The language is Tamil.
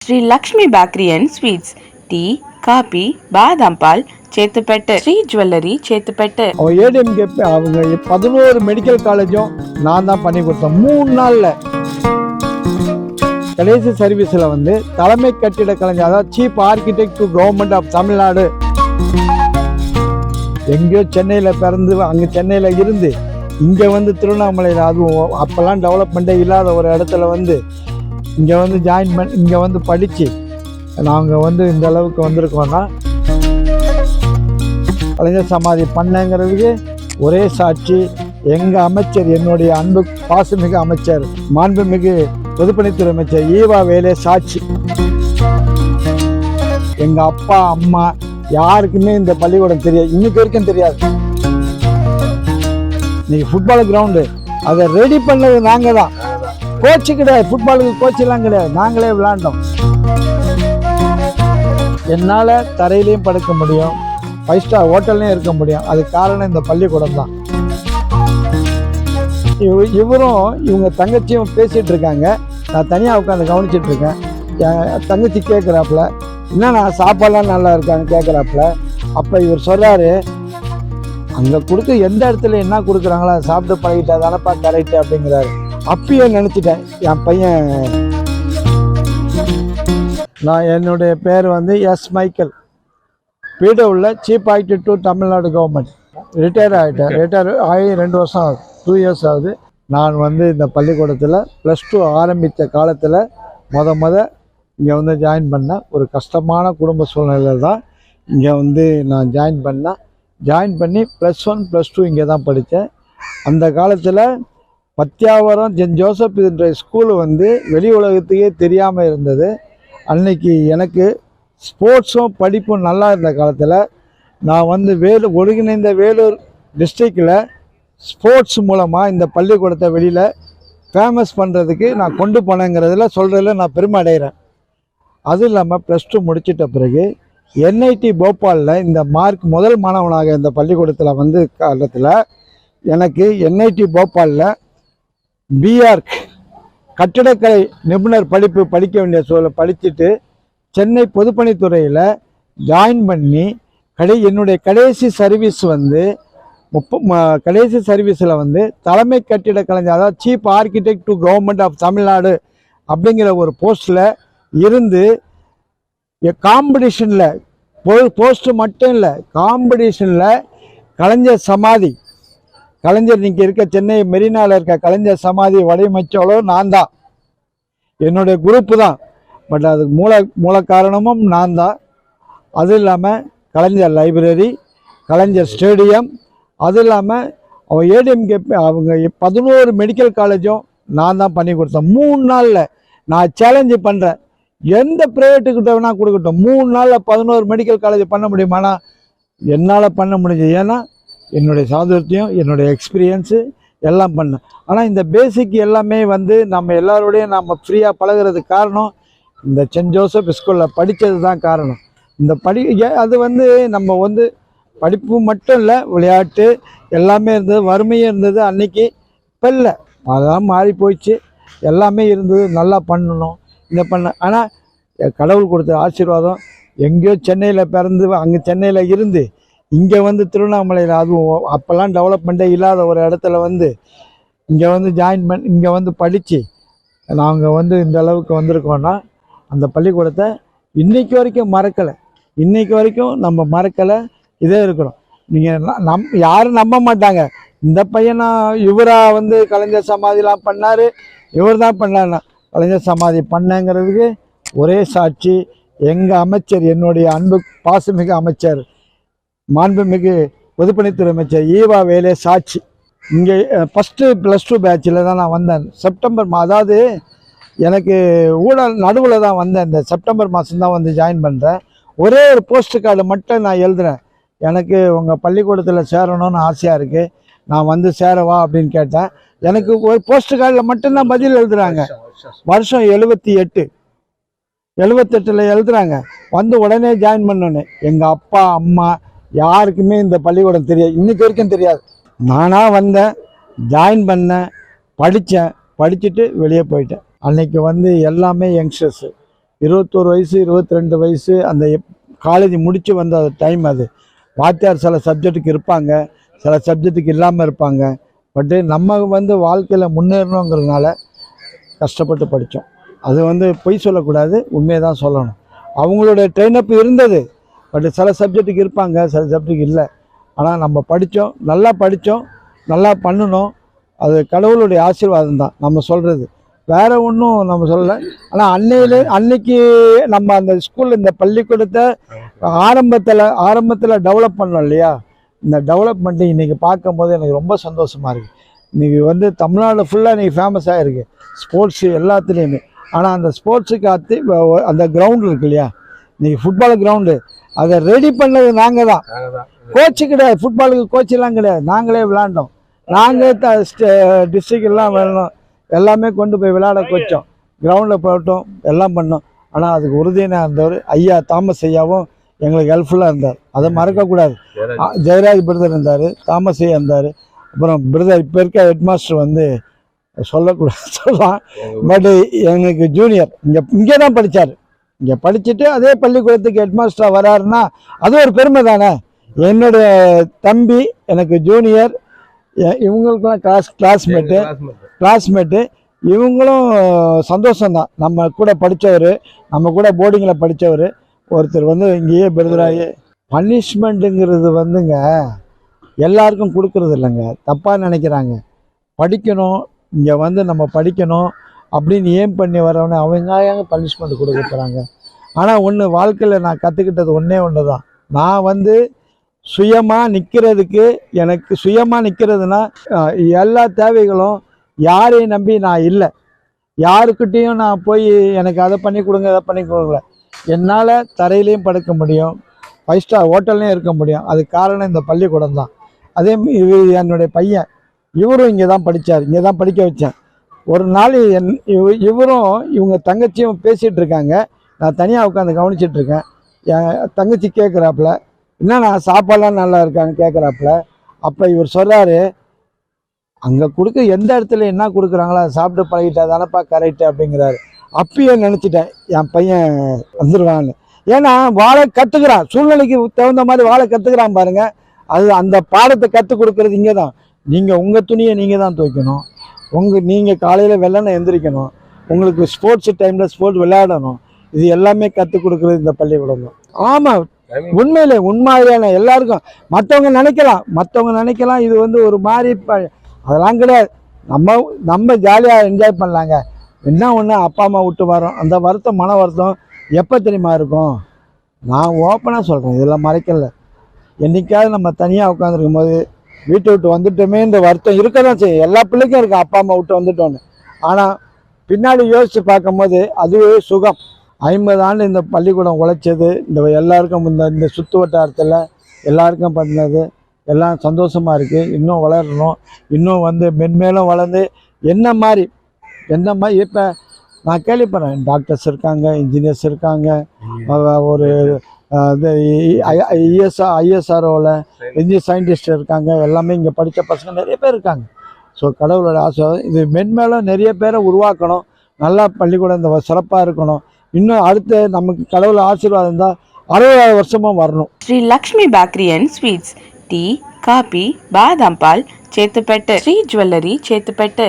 Sri Lakshmi Bakery and Sweets. Tea, coffee, பாதாம் பால், சேத்துப்பட்டு, ஸ்ரீ ஜுவல்லரி, சேத்துப்பட்டு. ஏடிஎம்கே அவங்க 11 மெடிக்கல் காலேஜும் நான் தான் பண்ணி கொடுத்தேன் 3 நாள்ல. கடைசி சர்வீஸ்ல வந்து தலைமை கட்டிட கலைஞர், அதாவது chief architect to government of Tamil Nadu. எங்கேயோ சென்னையில பிறந்து அங்க சென்னையில இருந்து இங்க வந்து திருவண்ணாமலையில், அதுவும் அப்பெல்லாம் டெவலப்மெண்ட்டே இல்லாத ஒரு இடத்துல வந்து இங்கே வந்து ஜாயின் பண்ணி இங்கே வந்து படித்து நாங்கள் வந்து இந்த அளவுக்கு வந்திருக்கோன்னா கலைஞர் சமாதி பண்ணங்கிறதுக்கு ஒரே சாட்சி எங்கள் அமைச்சர், என்னுடைய அன்பு பாசமிகு அமைச்சர், மாண்புமிகு பொதுப்பணித்துறை அமைச்சர் ஈவா வேலே சாட்சி. எங்கள் அப்பா அம்மா யாருக்குமே இந்த பள்ளிக்கூடம் தெரியாது, இன்னைக்கு வரைக்கும் தெரியாது. இன்னைக்கு ஃபுட்பால் கிரவுண்டு அதை ரெடி பண்ணது நாங்கள் தான். கோச்சு கிடையாது, ஃபுட்பாலுக்கு கோச்செல்லாம் கிடையாது, நாங்களே விளையாண்டோம். என்னால் தரையிலையும் படுக்க முடியும், 5 ஸ்டார் ஹோட்டல்லையும் இருக்க முடியும். அதுக்கு காரணம் இந்த பள்ளிக்கூடம் தான். இவரும் இவங்க தங்கச்சியும் பேசிகிட்டு இருக்காங்க, நான் தனியாக உட்காந்து கவனிச்சிட்டு இருக்கேன். என் தங்கச்சி கேட்குறாப்புல, என்னண்ணா சாப்பாடெலாம் நல்லா இருக்கான்னு கேட்குறாப்புல. அப்போ இவர் சொல்கிறாரு, அங்கே கொடுத்து எந்த இடத்துல என்ன கொடுக்குறாங்களோ அதை சாப்பிட்டு பழகிட்டா தானப்பா கரெக்டு அப்படிங்கிறாரு. அப்பயே நினச்சிட்டேன் என் பையன். நான் என்னுடைய பேர் வந்து எஸ் மைக்கேல், பீடோவில் chief architect to Tamil Nadu government. Retire ஆகிட்டேன். ரிட்டையர் ஆகி 2 வருஷம் ஆகுது, 2 இயர்ஸ் ஆகுது. நான் வந்து இந்த பள்ளிக்கூடத்தில் +2 ஆரம்பித்த காலத்தில் இங்கே வந்து ஜாயின் பண்ணேன். ஒரு கஷ்டமான குடும்ப சூழ்நிலையில் தான் இங்கே வந்து நான் ஜாயின் பண்ணி +1 +2 இங்கே தான் படித்தேன். அந்த காலத்தில் பத்தியாவரம் சென்ட் ஜோசப் என்ற ஸ்கூலு வந்து வெளி உலகத்துக்கே தெரியாமல் இருந்தது. அன்னைக்கு எனக்கு ஸ்போர்ட்ஸும் படிப்பும் நல்லா இருந்த காலத்தில் நான் வந்து ஒருங்கிணைந்த வேலூர் டிஸ்ட்ரிக்டில் ஸ்போர்ட்ஸ் மூலமாக இந்த பள்ளிக்கூடத்தை வெளியில் ஃபேமஸ் பண்ணுறதுக்கு நான் கொண்டு போனேங்கிறதுல சொல்கிறதுல நான் பெருமை அடைகிறேன். அதுவும் இல்லாமல் +2 முடிச்சிட்ட பிறகு என்ஐடி போபாலில் இந்த முதல் மாணவனாக இந்த பள்ளிக்கூடத்தில் வந்து காலத்தில் எனக்கு என்ஐடி போபாலில் பிஆர்க் கட்டிடக்கலை நிபுணர் படிப்பு படிக்க வேண்டிய சூழலை படிச்சுட்டு சென்னை பொதுப்பணித்துறையில் ஜாயின் பண்ணி என்னுடைய கடைசி சர்வீஸில் வந்து தலைமை கட்டிட கலைஞர், அதாவது chief architect to government of Tamil Nadu அப்படிங்கிற ஒரு போஸ்டில் இருந்து காம்படிஷனில் போஸ்ட்டு மட்டும் இல்லை, காம்படிஷனில் கலைஞர் இங்கே இருக்க சென்னை மெரினாவில் இருக்க கலைஞர் சமாதி வடிவமைச்சவளோ நான் தான், என்னுடைய குரூப்பு தான். பட் அதுக்கு மூல காரணமும் நான் தான். அதுவும் இல்லாமல் கலைஞர் லைப்ரரி, கலைஞர் ஸ்டேடியம், அதுவும் இல்லாமல் ஏடிஎம்கே அவங்க 11 மெடிக்கல் காலேஜும் நான் தான் பண்ணி கொடுத்தேன் 3 நாளில். நான் சேலஞ்சு பண்ணுறேன், எந்த ப்ரைவேட்டுக்கிட்ட வேணால் கொடுக்கட்டும், 3 நாளில் 11 மெடிக்கல் காலேஜ் பண்ண முடியுமானா என்னால் பண்ண முடிஞ்சது. ஏன்னா என்னுடைய சாதுர்த்தியம், என்னுடைய எக்ஸ்பீரியன்ஸு எல்லாம் பண்ணேன். ஆனால் இந்த பேசிக் எல்லாமே வந்து நம்ம எல்லாரோடையும் நம்ம ஃப்ரீயாக பழகிறதுக்கு காரணம் இந்த சென்ட் ஜோசப் ஸ்கூலில் படித்தது தான் காரணம். அது வந்து நம்ம வந்து படிப்பு மட்டும் இல்லை, விளையாட்டு எல்லாமே இருந்தது, வறுமையும் இருந்தது அன்னைக்கு. இப்போ இல்லை, அதெல்லாம் மாறி போயிடுச்சு. எல்லாமே இருந்தது, நல்லா பண்ணணும் ஆனால் கடவுள் கொடுத்த ஆசீர்வாதம். எங்கேயோ சென்னையில் பிறந்து அங்கே சென்னையில் இருந்து இங்கே வந்து திருவண்ணாமலையில், அதுவும் அப்போல்லாம் டெவலப்மெண்ட்டே இல்லாத ஒரு இடத்துல வந்து இங்கே வந்து ஜாயின் பண்ணி இங்கே வந்து படித்து நாங்கள் வந்து இந்த அளவுக்கு வந்திருக்கோன்னா அந்த பள்ளிக்கூடத்தை இன்றைக்கு வரைக்கும் மறக்கலை. இன்றைக்கு வரைக்கும் நம்ம மறக்கலை, இதே இருக்கிறோம். நீங்கள் யாரும் நம்ப மாட்டாங்க, இந்த பையனா இவராக வந்து கலைஞர் சமாதிலாம் பண்ணார், இவர் தான் பண்ணார்னா. கலைஞர் சமாதி பண்ணங்கிறதுக்கு ஒரே சாட்சி எங்கள் அமைச்சர், என்னுடைய அன்பு பாசமிகு அமைச்சர், மாண்புமிகு பொதுப்பணித்துறை அமைச்சர் ஈவா வேலே சாட்சி. இங்கே ஃபஸ்ட்டு +2 பேட்சில் தான் நான் வந்தேன். செப்டம்பர் அதாவது எனக்கு ஊழல் நடுவில் தான் வந்தேன். இந்த செப்டம்பர் மாதம் வந்து ஜாயின் பண்ணுறேன். ஒரே ஒரு போஸ்ட் கார்டு மட்டும் நான் எழுதுகிறேன், எனக்கு உங்கள் பள்ளிக்கூடத்தில் சேரணும்னு ஆசையாக இருக்குது, நான் வந்து சேரவா அப்படின்னு கேட்டேன். எனக்கு ஒரு போஸ்ட் கார்டில் மட்டும்தான் பதில் எழுதுகிறாங்க. வருஷம் 78 எழுதுகிறாங்க. வந்து உடனே ஜாயின் பண்ணோன்னு எங்கள் அப்பா அம்மா யாருக்குமே இந்த பள்ளிக்கூடம் தெரியாது, இன்னைக்கு வரைக்கும் தெரியாது. நானாக வந்தேன், ஜாயின் பண்ணேன், படித்தேன், படிச்சுட்டு வெளியே போயிட்டேன். அன்னைக்கு வந்து எல்லாமே யங்ஸ்டர்ஸு, 21 வயசு 22 வயசு அந்த காலேஜ் முடித்து வந்த டைம் அது. வாத்தியார் சில சப்ஜெக்ட்டுக்கு இருப்பாங்க, சில சப்ஜெக்ட்டுக்கு இல்லாமல் இருப்பாங்க. பட்டு நம்ம வந்து வாழ்க்கையில் முன்னேறணுங்கிறதுனால கஷ்டப்பட்டு படித்தோம். அது வந்து பொய் சொல்லக்கூடாது, உண்மையை தான் சொல்லணும். அவங்களோட ட்ரெயினப் இருந்தது, பட் சில சப்ஜெக்ட்டுக்கு இருப்பாங்க, சில சப்ஜெக்ட்டுக்கு இல்லை. ஆனால் நம்ம படித்தோம், நல்லா பண்ணினோம். அது கடவுளுடைய ஆசீர்வாதம் தான் நம்ம சொல்கிறது, வேறு ஒன்றும் நம்ம சொல்லலை. ஆனால் அன்னைக்கு நம்ம அந்த ஸ்கூலில் இந்த பள்ளிக்கூடத்தை ஆரம்பத்தில் டெவலப் பண்ணோம் இல்லையா, இந்த டெவலப்மெண்ட்டு இன்றைக்கி பார்க்கும்போது எனக்கு ரொம்ப சந்தோஷமாக இருக்குது. இன்றைக்கி வந்து தமிழ்நாடு ஃபுல்லாக இன்றைக்கி ஃபேமஸ் ஆகிருக்கு ஸ்போர்ட்ஸு எல்லாத்துலேயுமே. ஆனால் அந்த ஸ்போர்ட்ஸுக்கு அந்த கிரவுண்டு இருக்கு இல்லையா, இன்றைக்கி ஃபுட்பால் கிரவுண்டு, அதை ரெடி பண்ணது நாங்கள் தான். கோச்சு கிடையாது, ஃபுட்பாலுக்கு கோச்செல்லாம் கிடையாது, நாங்களே விளாண்டோம். நாங்களே டிஸ்ட்ரிக்டெல்லாம் விளாண்டோம், எல்லாமே கொண்டு போய் விளையாட வச்சோம், கிரவுண்டில் போட்டோம், எல்லாம் பண்ணோம். ஆனால் அதுக்கு உறுதியாக இருந்தவர் ஐயா தாமஸ் ஐயாவும் எங்களுக்கு ஹெல்ப்ஃபுல்லாக இருந்தார், அதை மறக்கக்கூடாது. ஜெயராஜ் பிரதர் இருந்தார், தாமஸ் ஐயா இருந்தார், அப்புறம் பிரதர் இப்போ இருக்க ஹெட்மாஸ்டர் வந்து சொல்லக்கூடாது சொல்லலாம், பட் எனக்கு ஜூனியர் இங்கே தான் படித்தார். இங்கே படிச்சுட்டு அதே பள்ளிக்கூடத்துக்கு ஹெட்மாஸ்டராக வராருன்னா அது ஒரு பெருமை தானே. என்னுடைய தம்பி எனக்கு ஜூனியர், இவங்களுக்கெல்லாம் கிளாஸ்மேட்டு, இவங்களும் சந்தோஷம்தான். நம்ம கூட படித்தவர், நம்ம கூட போர்டிங்கில் படித்தவர் ஒருத்தர் வந்து இங்கேயே பிரதராகி. பனிஷ்மெண்ட்டுங்கிறது வந்துங்க எல்லாருக்கும் கொடுக்கறது இல்லைங்க, தப்பாக நினைக்கிறாங்க. படிக்கணும், இங்கே வந்து நம்ம படிக்கணும் அப்படின்னு ஏம் பண்ணி வரவனே அவங்க பனிஷ்மெண்ட் கொடுக்க போகிறாங்க. ஆனால் ஒன்று வாழ்க்கையில் நான் கற்றுக்கிட்டது ஒன்று தான், நான் வந்து சுயமாக நிற்கிறதுக்கு, எனக்கு சுயமாக நிற்கிறதுனா எல்லா தேவைகளும் யாரையும் நம்பி நான் இல்லை, யாருக்கிட்டேயும் நான் போய் எனக்கு அதை பண்ணி கொடுங்க அதை பண்ணி கொடுக்கல. என்னால் தரையிலையும் படுக்க முடியும், 5 ஸ்டார் ஹோட்டல்லையும் இருக்க முடியும். அதுக்கு காரணம் இந்த பள்ளிக்கூடம் தான். அதே என்னுடைய பையன் இவரும் இங்கே தான் படித்தார், இங்கே தான் படிக்க வச்சேன். ஒரு நாள் இவரும் இவங்க தங்கச்சியும் பேசிகிட்டு இருக்காங்க, நான் தனியாக உட்காந்து கவனிச்சிட்ருக்கேன். என் தங்கச்சி கேட்குறாப்புல, என்னண்ணா சாப்பாடெலாம் நல்லா இருக்கான்னு கேட்குறாப்புல. அப்போ இவர் சொல்கிறாரு, அங்கே கொடுக்க எந்த இடத்துல என்ன கொடுக்குறாங்களோ அதை சாப்பிட்டு பழகிட்டா தானப்பா கரெக்டு அப்படிங்கிறாரு. அப்பயே நினச்சிட்டேன் என் பையன் வந்துடுவான்னு. ஏன்னா வாழை கற்றுக்கிறான், சூழ்நிலைக்கு தகுந்த மாதிரி வாழை கற்றுக்கிறான் பாருங்கள். அது அந்த பாடத்தை கற்றுக் கொடுக்குறது இங்கே தான். நீங்கள் உங்கள் துணியை நீங்கள் தான் துவைக்கணும், நீங்கள் காலையில் வெள்ளனை எந்திரிக்கணும், உங்களுக்கு ஸ்போர்ட்ஸ் டைமில் ஸ்போர்ட்ஸ் விளையாடணும், இது எல்லாமே கற்றுக் கொடுக்குறது இந்த பள்ளிக்கூடம் தான். ஆமாம், உண்மையிலே உண்மையான எல்லாருக்கும். மற்றவங்க நினைக்கலாம் இது வந்து ஒரு மாதிரி, அதெல்லாம் கிடையாது. நம்ம ஜாலியாக என்ஜாய் பண்ணலாங்க. என்ன ஒன்று, அப்பா அம்மா விட்டு வரோம், அந்த வருத்தம் மன வருத்தம் எப்போ தெரியுமா இருக்கும். நான் ஓப்பனாக சொல்கிறேன், இதெல்லாம் மறைக்கல. என்றைக்காவது நம்ம தனியாக உட்காந்துருக்கும் போது வீட்டை விட்டு வந்துட்டோமே இந்த வருத்தம் இருக்க தான் செய்யும், எல்லா பிள்ளைக்கும் இருக்கும், அப்பா அம்மா விட்டு வந்துட்டோன்னு. ஆனால் பின்னாடி யோசித்து பார்க்கும்போது அதுவே சுகம். 50 ஆண்டு இந்த பள்ளிக்கூடம் உழைச்சது, இந்த எல்லாருக்கும் இந்த சுற்று வட்டாரத்தில் எல்லாருக்கும் பண்ணது எல்லாம் சந்தோஷமாக இருக்குது. இன்னும் வளரணும், இன்னும் வந்து மென்மேலும் வளர்ந்து என்ன மாதிரி இப்போ நான் கேள்விப்படுறேன், டாக்டர்ஸ் இருக்காங்க, இன்ஜினியர்ஸ் இருக்காங்க, ஒரு இது ஐஎஸ்ஆர்ஓவில் இன்ஜினியர் சயின்டிஸ்ட் இருக்காங்க, எல்லாமே இங்கே படித்த பசங்க நிறைய பேர் இருக்காங்க. ஸோ கடவுளோட ஆசை இது மென்மேலும் நிறைய பேரை உருவாக்கணும், நல்லா பள்ளிக்கூடம் இந்த சிறப்பாக இருக்கணும். இன்னும் அடுத்து நமக்கு கடவுள் ஆசீர்வாதம் தான் 60 வருஷமும் வரணும். Sri Lakshmi bakery and sweets, tea, coffee, பாதாம் பால், சேத்துப்பட்டு, ஸ்ரீ ஜுவல்லரி, சேத்துப்பட்டு.